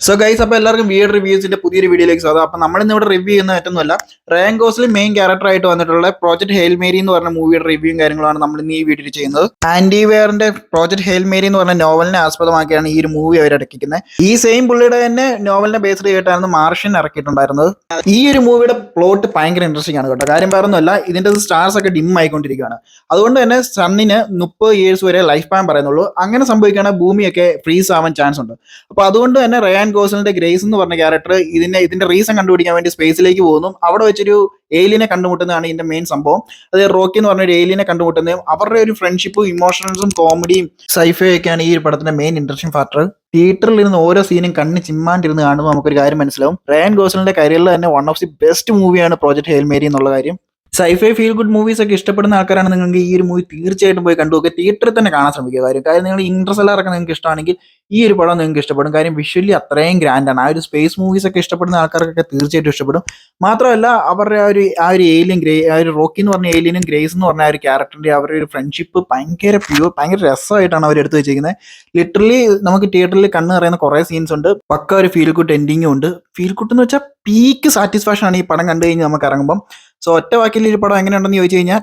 So guys, അപ്പോൾ എല്ലാവർക്കും weird റിവ്യൂസിന്റെ പുതിയൊരു വീഡിയോയിലേക്ക് സ്വാഗതം. അപ്പോൾ നമ്മളിന്ന് ഇവിടെ റിവ്യൂ ചെയ്യുന്ന മറ്റൊന്നുമല്ല, റയാൻ ഗോസ്ലിംഗ് മെയിൻ ക്യാരക്ടർ ആയിട്ട് വന്നിട്ടുള്ള പ്രോജക്ട് ഹെയിൽ മേരി എന്ന് പറഞ്ഞ മൂവിയുടെ റിവ്യൂയും കാര്യങ്ങളാണ് നമ്മൾ ഇന്ന് ഈ വീഡിയോയിൽ ചെയ്യുന്നത്. ആൻഡി വെയറിന്റെ പ്രോജക്ട് ഹെയിൽ മേരി എന്ന് പറഞ്ഞ നോവലിനെ ആസ്പദമാക്കിയാണ് ഈ ഒരു മൂവി അവർ ഇറക്കിക്കുന്നത്. ഈ സെയിം പുള്ളിയുടെ തന്നെ നോവലിനെ ബേസ്ഡ് ചെയ്തിട്ടായിരുന്നു മാർഷ്യൻ ഇറക്കിയിട്ടുണ്ടായിരുന്നത്. ഈ ഒരു മൂവിയുടെ പ്ലോട്ട് ഭയങ്കര ഇൻട്രസ്റ്റിംഗ് ആണ് കേട്ടോ. കാര്യം പറയുന്നതല്ല, ഇതിന്റെ സ്റ്റാർസ് ഒക്കെ ഡിം ആയിക്കൊണ്ടിരിക്കുകയാണ്. അതുകൊണ്ട് തന്നെ സണ്ണിന് 30 years വരെ ലൈഫ് സ്പാൻ പറയുന്നുള്ളൂ. അങ്ങനെ സംഭവിക്കുകയാണെങ്കിൽ ഭൂമിയൊക്കെ ഫ്രീസ് ആവാൻ ചാൻസ് ഉണ്ട്. അപ്പോൾ അതുകൊണ്ട് തന്നെ റയാൻ ഗോസ്ലിന്റെ ഗ്രേസ് എന്ന് പറഞ്ഞ ക്യാരക്ടർ ഇതിന്റെ റീസൺ കണ്ടുപിടിക്കാൻ വേണ്ടി സ്പേസിലേക്ക് പോകുന്നു. അവിടെ വെച്ചൊരു ഏലിയനെ കണ്ടുമുട്ടുന്നതാണ് ഇതിന്റെ മെയിൻ സംഭവം. അത് റോക്കി എന്ന് പറഞ്ഞ ഒരു ഏലിയനെ കണ്ടുമുട്ടുന്നതും അവരുടെ ഒരു ഫ്രണ്ട്ഷിപ്പും ഇമോഷൻസും കോമഡിയും സൈഫൈ ഒക്കെയാണ് ഈ ഒരു പടത്തിന്റെ മെയിൻ ഇൻട്രസ്റ്റിംഗ് ഫാക്ടർ. തിയേറ്ററിൽ ഇരുന്ന് ഓരോ സീനും കണ്ണ് ചിമ്മാണ്ടിരുന്ന് കാണുമ്പോൾ നമുക്കൊരു കാര്യം മനസ്സിലാവും, റയാൻ ഗോസ്ലിന്റെ കരിയറിൽ തന്നെ വൺ ഓഫ് ദി ബെസ്റ്റ് മൂവിയാണ് പ്രോജക്ട് ഹെയിൽ മേരി എന്നുള്ള കാര്യം. സൈഫൈ ഫീൽ ഗുഡ് മൂവീസ് ഒക്കെ ഇഷ്ടപ്പെടുന്ന ആൾക്കാരാണ് നിങ്ങൾക്ക് ഈ ഒരു മൂവി തീർച്ചയായിട്ടും പോയി കണ്ടുപോകുക. തിയേറ്ററിൽ തന്നെ കാണാൻ ശ്രമിക്കുക. കാര്യം നിങ്ങൾ ഇന്റർസ്റ്റെല്ലർ ഒക്കെ നിങ്ങൾക്ക് ഇഷ്ടമാണെങ്കിൽ ഈ ഒരു പടം നിങ്ങൾക്ക് ഇഷ്ടപ്പെടും. കാര്യം വിഷ്വലി അത്രയും ഗ്രാൻഡാണ്. ആ ഒരു സ്പേസ് മൂവീസ് ഒക്കെ ഇഷ്ടപ്പെടുന്ന ആൾക്കാർക്കൊക്കെ തീർച്ചയായിട്ടും ഇഷ്ടപ്പെടും. മാത്രമല്ല അവരുടെ ആ ഒരു ഏലിയൻ ആ ഒരു റോക്കി എന്ന് പറഞ്ഞ ഏലിയനും ഗ്രേസ് എന്ന് പറഞ്ഞ ആ ഒരു ക്യാരക്ടറിന്റെ അവരുടെ ഒരു ഫ്രണ്ട്ഷിപ്പ് ഭയങ്കര രസമായിട്ടാണ് അവർ എടുത്തു വെച്ചിരിക്കുന്നത്. ലിറ്ററലി നമുക്ക് തിയേറ്ററിൽ കണ്ണ് നിറയുന്ന കുറേ സീൻസ് ഉണ്ട്. പക്ക ഒരു ഫീൽ ഗുഡ് എൻഡിങ്ങും ഉണ്ട്. ഫീൽ ഗുഡ് എന്ന് വെച്ചാൽ പീക്ക് സാറ്റിസ്ഫാക്ഷൻ ആണ് ഈ പടം കണ്ടു കഴിഞ്ഞ് നമുക്ക് ഇറങ്ങുമ്പം. സോ ഒറ്റ വാക്കിൽ ഈ പടം എങ്ങനെയുണ്ടെന്ന് ചോദിച്ചു കഴിഞ്ഞാൽ